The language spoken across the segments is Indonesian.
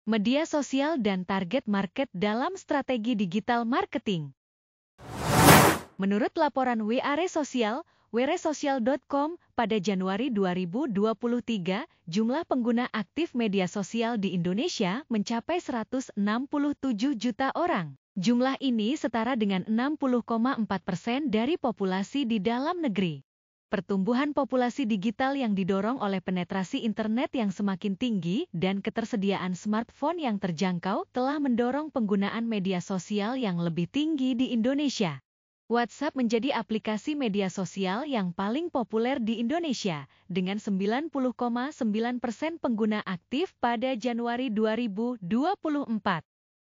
Media sosial dan target market dalam strategi digital marketing. Menurut laporan wresocial.com, pada Januari 2023, jumlah pengguna aktif media sosial di Indonesia mencapai 167 juta orang. Jumlah ini setara dengan 60,4% dari populasi di dalam negeri. Pertumbuhan populasi digital yang didorong oleh penetrasi internet yang semakin tinggi dan ketersediaan smartphone yang terjangkau telah mendorong penggunaan media sosial yang lebih tinggi di Indonesia. WhatsApp menjadi aplikasi media sosial yang paling populer di Indonesia, dengan 90,9% pengguna aktif pada Januari 2024.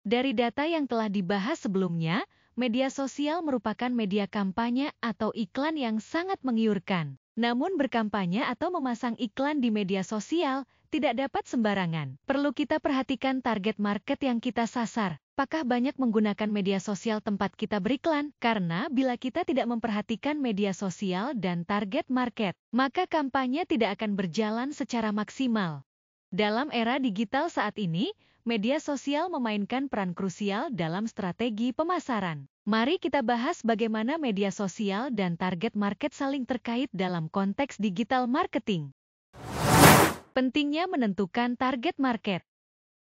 Dari data yang telah dibahas sebelumnya, media sosial merupakan media kampanye atau iklan yang sangat menggiurkan. Namun berkampanye atau memasang iklan di media sosial tidak dapat sembarangan. Perlu kita perhatikan target market yang kita sasar. Apakah banyak menggunakan media sosial tempat kita beriklan? Karena bila kita tidak memperhatikan media sosial dan target market, maka kampanye tidak akan berjalan secara maksimal. Dalam era digital saat ini, media sosial memainkan peran krusial dalam strategi pemasaran. Mari kita bahas bagaimana media sosial dan target market saling terkait dalam konteks digital marketing. Pentingnya menentukan target market.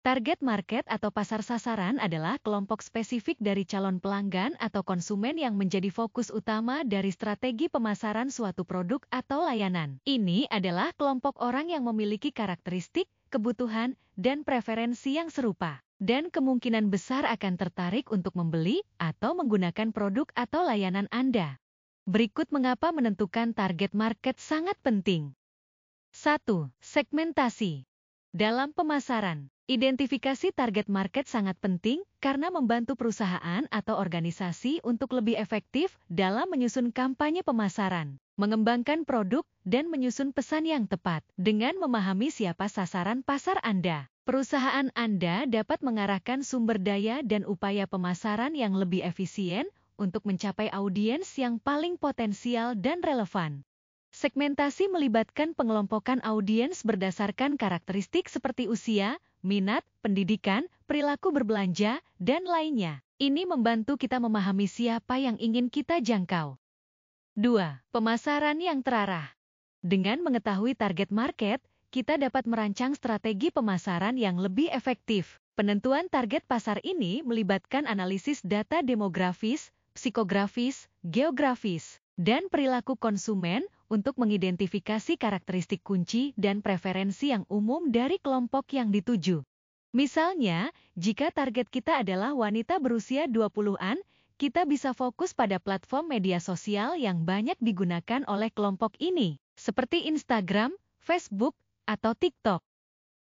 Target market atau pasar sasaran adalah kelompok spesifik dari calon pelanggan atau konsumen yang menjadi fokus utama dari strategi pemasaran suatu produk atau layanan. Ini adalah kelompok orang yang memiliki karakteristik, kebutuhan, dan preferensi yang serupa, dan kemungkinan besar akan tertarik untuk membeli atau menggunakan produk atau layanan Anda. Berikut mengapa menentukan target market sangat penting. 1. Segmentasi. Dalam pemasaran, identifikasi target market sangat penting karena membantu perusahaan atau organisasi untuk lebih efektif dalam menyusun kampanye pemasaran, mengembangkan produk, dan menyusun pesan yang tepat. Dengan memahami siapa sasaran pasar Anda, perusahaan Anda dapat mengarahkan sumber daya dan upaya pemasaran yang lebih efisien untuk mencapai audiens yang paling potensial dan relevan. Segmentasi melibatkan pengelompokan audiens berdasarkan karakteristik seperti usia, minat, pendidikan, perilaku berbelanja, dan lainnya. Ini membantu kita memahami siapa yang ingin kita jangkau. 2. Pemasaran yang terarah. Dengan mengetahui target market, kita dapat merancang strategi pemasaran yang lebih efektif. Penentuan target pasar ini melibatkan analisis data demografis, psikografis, geografis, dan perilaku konsumen untuk mengidentifikasi karakteristik kunci dan preferensi yang umum dari kelompok yang dituju. Misalnya, jika target kita adalah wanita berusia 20-an, kita bisa fokus pada platform media sosial yang banyak digunakan oleh kelompok ini, seperti Instagram, Facebook, atau TikTok.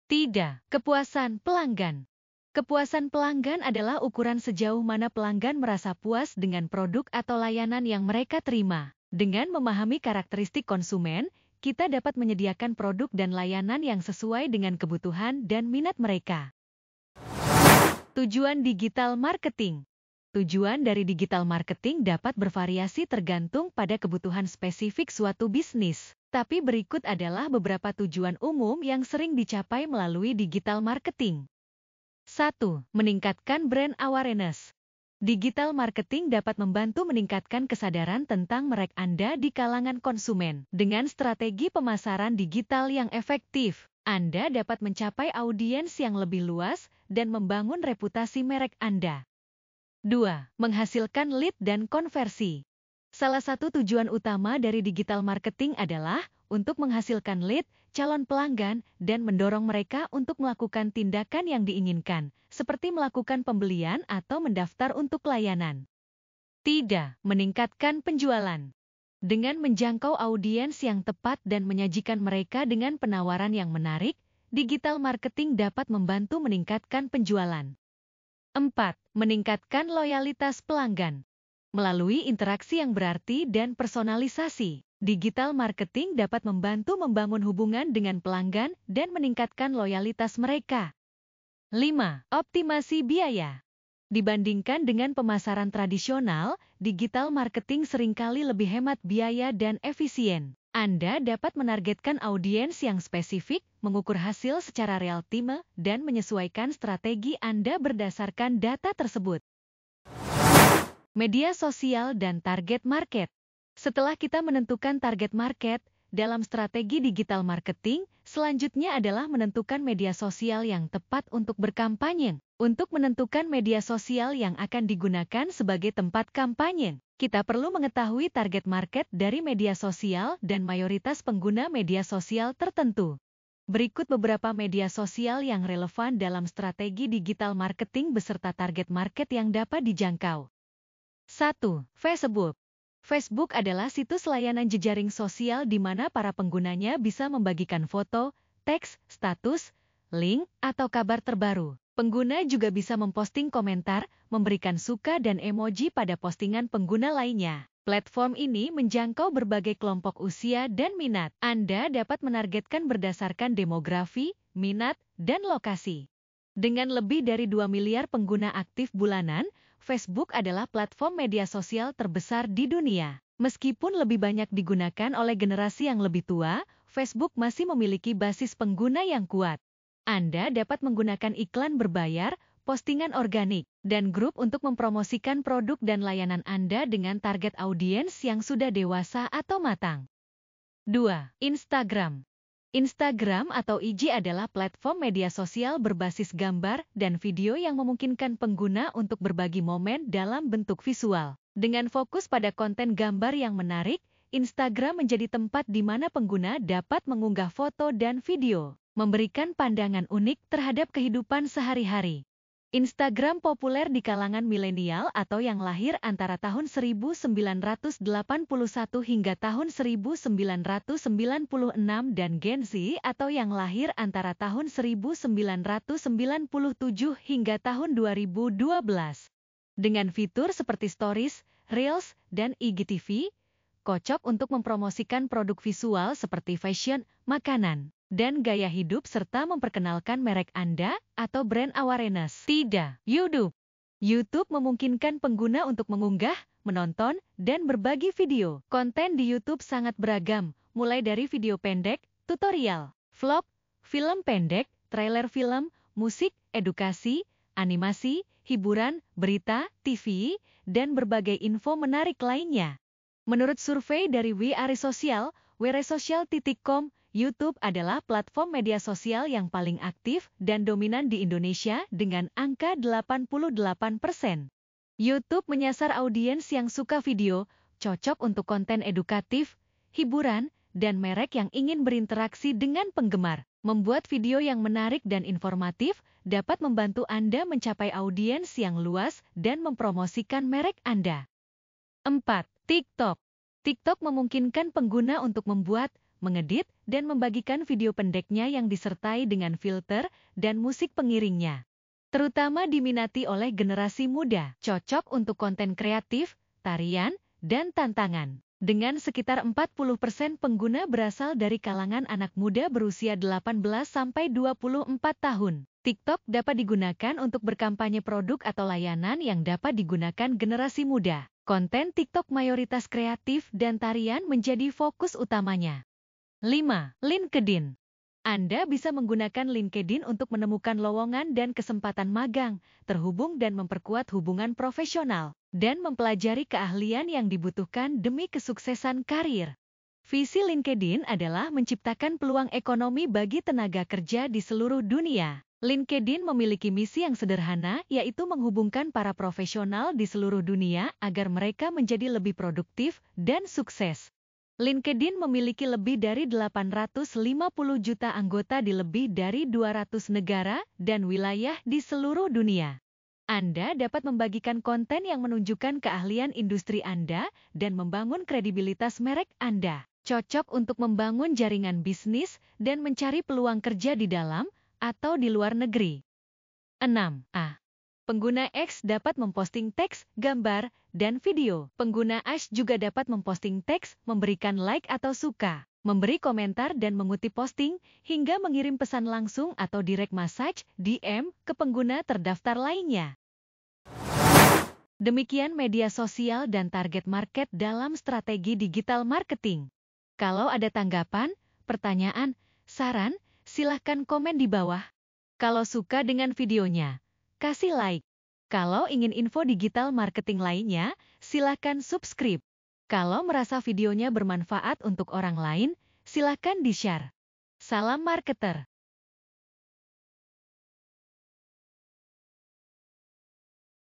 Tidak. Kepuasan pelanggan. Kepuasan pelanggan adalah ukuran sejauh mana pelanggan merasa puas dengan produk atau layanan yang mereka terima. Dengan memahami karakteristik konsumen, kita dapat menyediakan produk dan layanan yang sesuai dengan kebutuhan dan minat mereka. Tujuan digital marketing. Tujuan dari digital marketing dapat bervariasi tergantung pada kebutuhan spesifik suatu bisnis. Tapi berikut adalah beberapa tujuan umum yang sering dicapai melalui digital marketing. 1. Meningkatkan brand awareness. Digital marketing dapat membantu meningkatkan kesadaran tentang merek Anda di kalangan konsumen. Dengan strategi pemasaran digital yang efektif, Anda dapat mencapai audiens yang lebih luas dan membangun reputasi merek Anda. 2. Menghasilkan lead dan konversi. Salah satu tujuan utama dari digital marketing adalah untuk menghasilkan lead, calon pelanggan, dan mendorong mereka untuk melakukan tindakan yang diinginkan, seperti melakukan pembelian atau mendaftar untuk layanan. Tidak. Meningkatkan penjualan. Dengan menjangkau audiens yang tepat dan menyajikan mereka dengan penawaran yang menarik, digital marketing dapat membantu meningkatkan penjualan. 4. Meningkatkan loyalitas pelanggan. Melalui interaksi yang berarti dan personalisasi, digital marketing dapat membantu membangun hubungan dengan pelanggan dan meningkatkan loyalitas mereka. 5. Optimasi biaya. Dibandingkan dengan pemasaran tradisional, digital marketing seringkali lebih hemat biaya dan efisien. Anda dapat menargetkan audiens yang spesifik, mengukur hasil secara real-time, dan menyesuaikan strategi Anda berdasarkan data tersebut. Media sosial dan target market. Setelah kita menentukan target market, dalam strategi digital marketing, selanjutnya adalah menentukan media sosial yang tepat untuk berkampanye. Untuk menentukan media sosial yang akan digunakan sebagai tempat kampanye, kita perlu mengetahui target market dari media sosial dan mayoritas pengguna media sosial tertentu. Berikut beberapa media sosial yang relevan dalam strategi digital marketing beserta target market yang dapat dijangkau. 1. Facebook. Facebook adalah situs layanan jejaring sosial di mana para penggunanya bisa membagikan foto, teks, status, link, atau kabar terbaru. Pengguna juga bisa memposting komentar, memberikan suka dan emoji pada postingan pengguna lainnya. Platform ini menjangkau berbagai kelompok usia dan minat. Anda dapat menargetkan berdasarkan demografi, minat, dan lokasi. Dengan lebih dari 2 miliar pengguna aktif bulanan, Facebook adalah platform media sosial terbesar di dunia. Meskipun lebih banyak digunakan oleh generasi yang lebih tua, Facebook masih memiliki basis pengguna yang kuat. Anda dapat menggunakan iklan berbayar, postingan organik, dan grup untuk mempromosikan produk dan layanan Anda dengan target audiens yang sudah dewasa atau matang. 2. Instagram. Instagram atau IG adalah platform media sosial berbasis gambar dan video yang memungkinkan pengguna untuk berbagi momen dalam bentuk visual. Dengan fokus pada konten gambar yang menarik, Instagram menjadi tempat di mana pengguna dapat mengunggah foto dan video, memberikan pandangan unik terhadap kehidupan sehari-hari. Instagram populer di kalangan milenial atau yang lahir antara tahun 1981 hingga tahun 1996 dan Gen Z atau yang lahir antara tahun 1997 hingga tahun 2012. Dengan fitur seperti Stories, Reels, dan IGTV, cocok untuk mempromosikan produk visual seperti fashion, makanan, dan gaya hidup serta memperkenalkan merek Anda atau brand awareness. Tidak. YouTube. YouTube memungkinkan pengguna untuk mengunggah, menonton, dan berbagi video. Konten di YouTube sangat beragam, mulai dari video pendek, tutorial, vlog, film pendek, trailer film, musik, edukasi, animasi, hiburan, berita, TV, dan berbagai info menarik lainnya. Menurut survei dari weresocial.com, YouTube adalah platform media sosial yang paling aktif dan dominan di Indonesia dengan angka 88%. YouTube menyasar audiens yang suka video, cocok untuk konten edukatif, hiburan, dan merek yang ingin berinteraksi dengan penggemar. Membuat video yang menarik dan informatif dapat membantu Anda mencapai audiens yang luas dan mempromosikan merek Anda. 4. TikTok. TikTok memungkinkan pengguna untuk membuat, mengedit, dan membagikan video pendeknya yang disertai dengan filter dan musik pengiringnya. Terutama diminati oleh generasi muda, cocok untuk konten kreatif, tarian, dan tantangan. Dengan sekitar 40% pengguna berasal dari kalangan anak muda berusia 18-24 tahun. TikTok dapat digunakan untuk berkampanye produk atau layanan yang dapat digunakan generasi muda. Konten TikTok mayoritas kreatif dan tarian menjadi fokus utamanya. 5. LinkedIn. Anda bisa menggunakan LinkedIn untuk menemukan lowongan dan kesempatan magang, terhubung dan memperkuat hubungan profesional, dan mempelajari keahlian yang dibutuhkan demi kesuksesan karir. Visi LinkedIn adalah menciptakan peluang ekonomi bagi tenaga kerja di seluruh dunia. LinkedIn memiliki misi yang sederhana, yaitu menghubungkan para profesional di seluruh dunia agar mereka menjadi lebih produktif dan sukses. LinkedIn memiliki lebih dari 850 juta anggota di lebih dari 200 negara dan wilayah di seluruh dunia. Anda dapat membagikan konten yang menunjukkan keahlian industri Anda dan membangun kredibilitas merek Anda. Cocok untuk membangun jaringan bisnis dan mencari peluang kerja di dalam atau di luar negeri. 6. Pengguna X dapat memposting teks, gambar, dan video. Pengguna X juga dapat memposting teks, memberikan like atau suka, memberi komentar dan mengutip posting, hingga mengirim pesan langsung atau direct message, DM, ke pengguna terdaftar lainnya. Demikian media sosial dan target market dalam strategi digital marketing. Kalau ada tanggapan, pertanyaan, saran, silahkan komen di bawah. Kalau suka dengan videonya, kasih like. Kalau ingin info digital marketing lainnya, silahkan subscribe. Kalau merasa videonya bermanfaat untuk orang lain, silahkan di-share. Salam marketer.